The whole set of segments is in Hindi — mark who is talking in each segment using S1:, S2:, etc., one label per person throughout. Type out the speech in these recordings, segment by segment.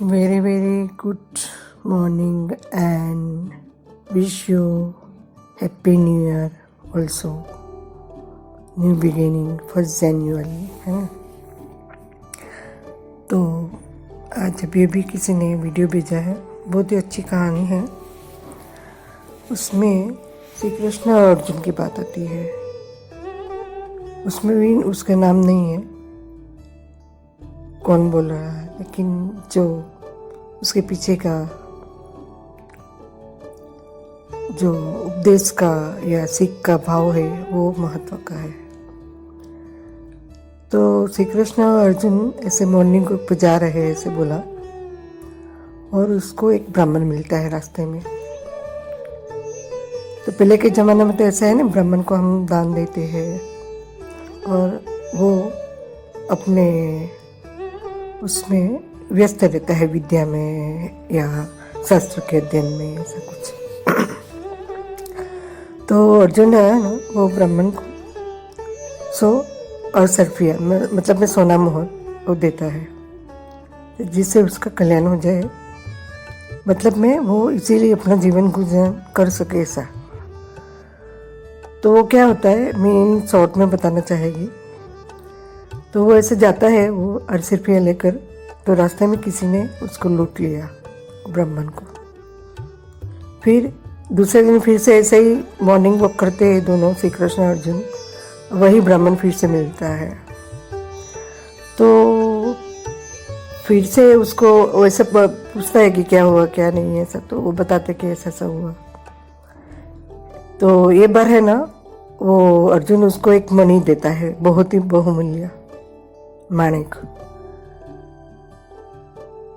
S1: Very good morning and wish you happy new year also. New beginning 1 जनवरी है ना। तो आज अभी किसी ने वीडियो भेजा है, बहुत ही अच्छी कहानी है। उसमें श्री कृष्ण और अर्जुन की बात आती है। उसमें भी उसका नाम नहीं है, कौन बोल रहा है, लेकिन जो उसके पीछे का जो उपदेश का या सीख का भाव है वो महत्व का है। तो श्री कृष्ण और अर्जुन ऐसे मॉर्निंग को पे जा रहे हैं, ऐसे बोला, और उसको एक ब्राह्मण मिलता है रास्ते में। तो पहले के ज़माने में तो ऐसा है ना, ब्राह्मण को हम दान देते हैं और वो अपने उसमें व्यस्त रहता है, विद्या में या शास्त्र के अध्ययन में, ऐसा कुछ। तो अर्जुन है ना, वो ब्राह्मण को 100 रुपया मतलब में सोना मोहर वो देता है, जिससे उसका कल्याण हो जाए, मतलब में वो इसीलिए अपना जीवन गुजर कर सके ऐसा। तो वो क्या होता है, मैं इन शॉर्ट में बताना चाहेगी। तो वो ऐसे जाता है, वो 80 रुपया लेकर। तो रास्ते में किसी ने उसको लूट लिया, ब्राह्मण को। फिर दूसरे दिन फिर से ऐसे ही मॉर्निंग वॉक करते हैं दोनों, श्री कृष्ण और अर्जुन। वही ब्राह्मण फिर से मिलता है। तो फिर से उसको वैसे पूछता है कि क्या हुआ क्या नहीं है ऐसा। तो वो बताते कि ऐसा ऐसा हुआ। तो ये बार है ना, वो अर्जुन उसको एक मणि देता है, बहुत ही बहुमूल्य माणिक।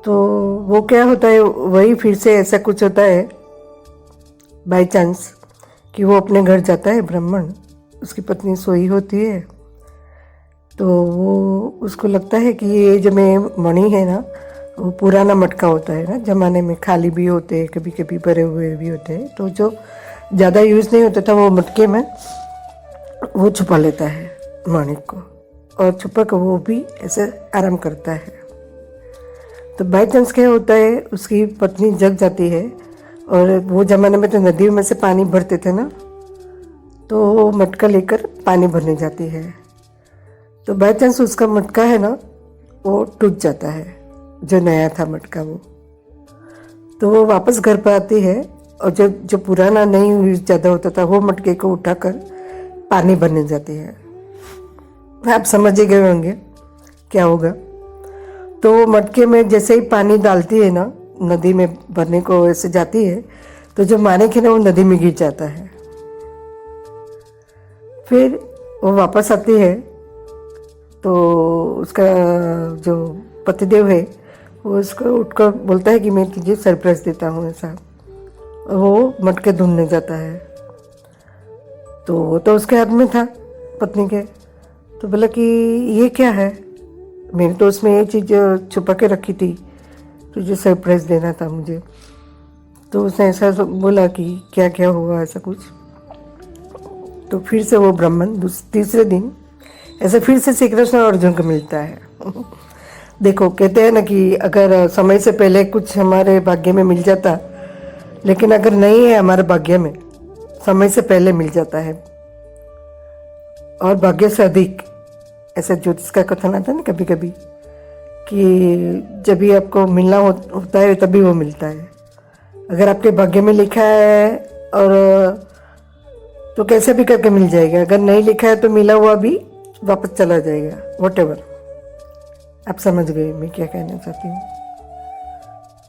S1: तो वो क्या होता है, वही फिर से ऐसा कुछ होता है बाय चांस कि वो अपने घर जाता है ब्राह्मण, उसकी पत्नी सोई होती है। तो वो उसको लगता है कि ये जो में मणि है ना, वो पुराना मटका होता है ना, ज़माने में खाली भी होते हैं, कभी कभी भरे हुए भी होते हैं। तो जो ज़्यादा यूज़ नहीं होता था, वो मटके में वो छुपा लेता है माणिक को, और छुपा कर वो भी ऐसे आराम करता है। तो बाई चांस क्या होता है, उसकी पत्नी जग जाती है, और वो ज़माने में तो नदियों में से पानी भरते थे ना, तो वो मटका लेकर पानी भरने जाती है। तो बाई चांस उसका मटका है ना, वो टूट जाता है, जो नया था मटका वो। तो वो वापस घर पर आती है, और जो पुराना नहीं यूज ज़्यादा होता था, वो मटके को उठाकर पानी भरने जाती है। आप समझ ही गए होंगे क्या होगा। तो वो मटके में जैसे ही पानी डालती है ना, नदी में भरने को ऐसे जाती है, तो जो माणिक है ना, वो नदी में गिर जाता है। फिर वो वापस आती है, तो उसका जो पतिदेव है वो उसको उठकर बोलता है कि मैं तुझे सरप्राइज देता हूँ ऐसा। वो मटके ढूंढने जाता है। तो उसके हाथ में था पत्नी के। तो बोला कि ये क्या है, मैंने तो उसमें ये चीज़ छुपा के रखी थी, तुझे सरप्राइज देना था मुझे। तो उसने ऐसा बोला कि क्या क्या हुआ ऐसा कुछ। तो फिर से वो ब्राह्मण तीसरे दिन ऐसे फिर से श्री कृष्ण और अर्जुन को मिलता है। देखो, कहते हैं ना कि अगर समय से पहले कुछ हमारे भाग्य में मिल जाता, लेकिन अगर नहीं है हमारे भाग्य में, समय से पहले मिल जाता है और भाग्य से अधिक। ऐसा ज्योतिष का कथन आता है ना कभी कभी, कि जब भी आपको मिलना होता है तभी वो मिलता है। अगर आपके भाग्य में लिखा है और तो कैसे भी करके मिल जाएगा, अगर नहीं लिखा है तो मिला हुआ भी वापस चला जाएगा, व्हाटएवर। आप समझ गए मैं क्या कहना चाहती हूँ।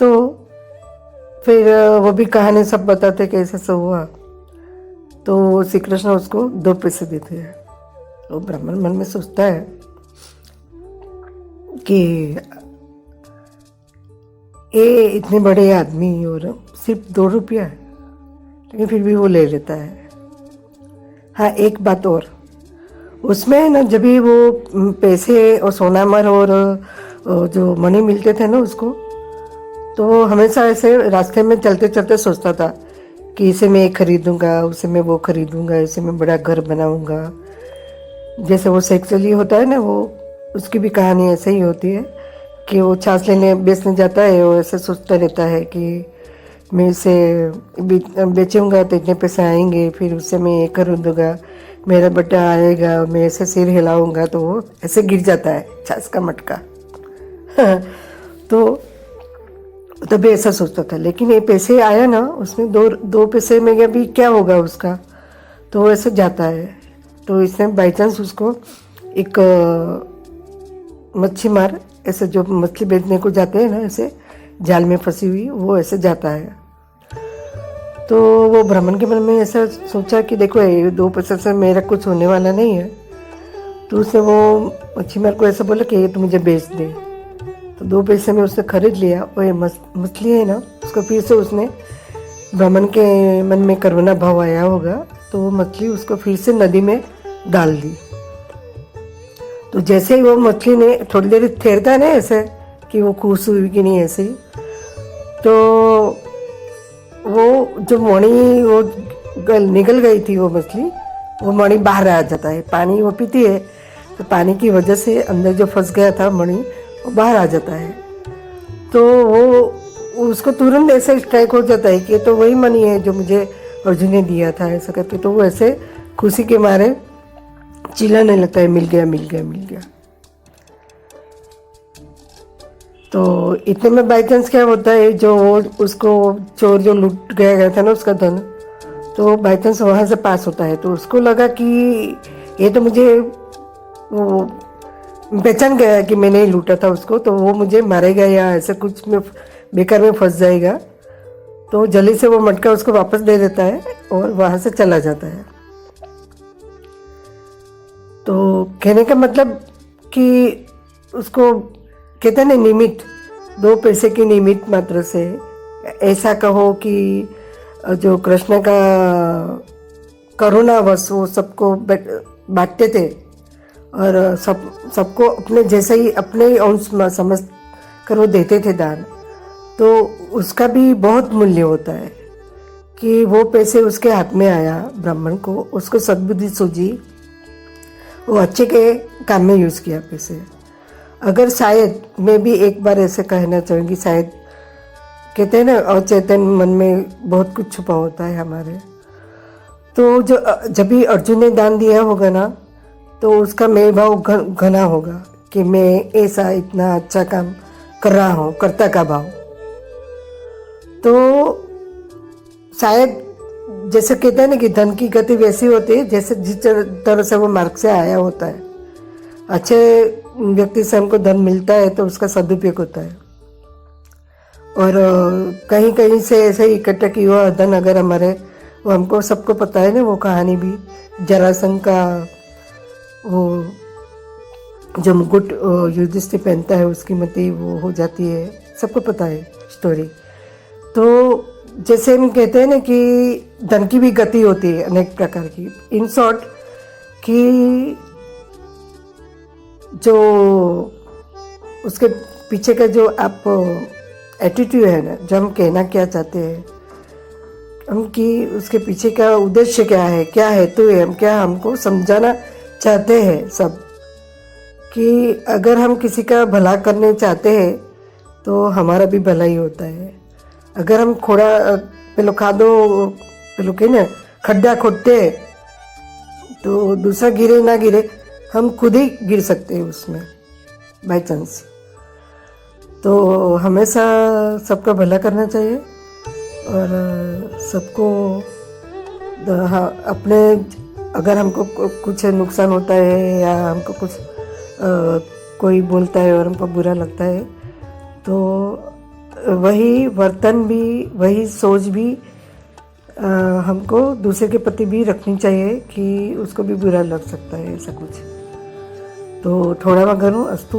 S1: तो फिर वो भी कहानी सब बताते कि ऐसा ऐसा हुआ। तो श्री कृष्ण उसको 2 पैसे देते हैं। तो ब्राह्मण मन में सोचता है कि ये इतने बड़े आदमी और सिर्फ 2 रुपया है, लेकिन फिर भी वो ले लेता है। हाँ, एक बात और, उसमें ना जब भी वो पैसे और सोनामर और जो मनी मिलते थे ना उसको, तो वो हमेशा ऐसे रास्ते में चलते चलते सोचता था कि इसे मैं खरीदूंगा, उसे मैं वो खरीदूंगा, इसे मैं बड़ा घर बनाऊंगा। जैसे वो सेक्सुअली होता है ना, वो उसकी भी कहानी ऐसे ही होती है कि वो छाछ लेने बेचने जाता है, वो ऐसे सोचता रहता है कि मैं इसे बेचूंगा तो इतने पैसे आएंगे, फिर उससे मैं ये कर दूंगा, मेरा बेटा आएगा, मैं ऐसे सिर हिलाऊंगा, तो वो ऐसे गिर जाता है छाछ का मटका। तो तभी ऐसा सोचता था। लेकिन ये पैसे आया ना, उसमें दो पैसे में अभी क्या होगा उसका, तो वो ऐसे जाता है। तो इसने बाई चांस उसको एक मच्छी मार, ऐसे जो मछली बेचने को जाते हैं ना, ऐसे जाल में फंसी हुई, वो ऐसे जाता है। तो वो ब्राह्मण के मन में ऐसा सोचा कि देखो ये 2 पैसे से मेरा कुछ होने वाला नहीं है। तो उसने वो मच्छी मार को ऐसा बोला कि ये तो मुझे बेच दे। तो 2 पैसे में उसने खरीद लिया। और ये मछली है ना, उसको फिर से उसने, ब्राह्मण के मन में करुणा भाव आया होगा, तो वो मछली उसको फिर से नदी में डाल दी। तो जैसे ही वो मछली ने थोड़ी देर ठहरता है ना ऐसे कि वो खुश हुई कि नहीं, ऐसे ही तो वो जो मणि वो निकल गई थी वो मछली, वो मणि बाहर आ जाता है। पानी वो पीती है तो पानी की वजह से अंदर जो फंस गया था मणि, वो बाहर आ जाता है। तो वो उसको तुरंत ऐसे स्ट्राइक हो जाता है कि तो वही मणि है जो मुझे अर्जुन ने दिया था, ऐसा करके। तो वो ऐसे खुशी के मारे चिल्लाने लगता है, मिल गया मिल गया मिल गया। तो इतने में बाई चांस क्या होता है, जो उसको चोर जो लूट गया था ना उसका धन, तो बाई चांस वहाँ से पास होता है। तो उसको लगा कि ये तो मुझे वो पहचान गया कि मैंने ही लूटा था उसको, तो वो मुझे मारेगा या ऐसे कुछ में बेकार में फंस जाएगा। तो जल्दी से वो मटका उसको वापस दे देता है और वहाँ से चला जाता है। तो कहने का मतलब कि उसको कहते हैं ना, निमित्त, 2 पैसे की निमित्त मात्र से, ऐसा कहो कि जो कृष्ण का करुणावश वो सबको बांटते थे और सबको अपने जैसे ही, अपने ही अंश समझ कर वो देते थे दान। तो उसका भी बहुत मूल्य होता है कि वो पैसे उसके हाथ में आया ब्राह्मण को, उसको सद्बुद्धि सूझी, वो अच्छे के काम में यूज़ किया पैसे। अगर शायद, मैं भी एक बार ऐसे कहना चाहूँगी, शायद कहते हैं ना अचेतन मन में बहुत कुछ छुपा होता है हमारे। तो जो जब भी अर्जुन ने दान दिया होगा ना, तो उसका मैं भाव घना होगा कि मैं ऐसा इतना अच्छा काम कर रहा हूँ, कर्ता का भाव। तो शायद जैसे कहते हैं ना कि धन की गति वैसी होती है जैसे जिस तरह से वो मार्ग से आया होता है। अच्छे व्यक्ति से हमको धन मिलता है तो उसका सदुपयोग होता है, और कहीं कहीं से ऐसे ही इकट्ठा किया हुआ धन अगर हमारे, वो हमको सबको पता है ना वो कहानी भी, जरासंध का वो जो मुकुट युधिष्ठिर पहनता है उसकी मति वो हो जाती है, सबको पता है स्टोरी। तो जैसे हम कहते हैं ना कि धन की भी गति होती है अनेक प्रकार की। इन शॉर्ट कि जो उसके पीछे का जो आप एटीट्यूड है ना, जो हम कहना क्या चाहते हैं हम, कि उसके पीछे का उद्देश्य क्या है तो हम क्या हमको समझाना चाहते हैं सब, कि अगर हम किसी का भला करने चाहते हैं तो हमारा भी भला ही होता है। अगर हम पेलो के ना खड्डा खोदते तो दूसरा गिरे ना गिरे, हम खुद ही गिर सकते हैं उसमें बाय चांस। तो हमेशा सबका भला करना चाहिए और सबको अपने, अगर हमको कुछ नुकसान होता है या हमको कुछ कोई बोलता है और हमको बुरा लगता है, तो वही वर्तन भी, वही सोच भी हमको दूसरे के प्रति भी रखनी चाहिए कि उसको भी बुरा लग सकता है ऐसा कुछ। तो थोड़ा मगरू अस्तु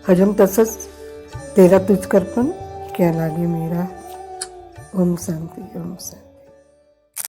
S1: हजम तसस, तेरा तुझ करपन क्या लागे मेरा। ओम शांति, ओम शांति।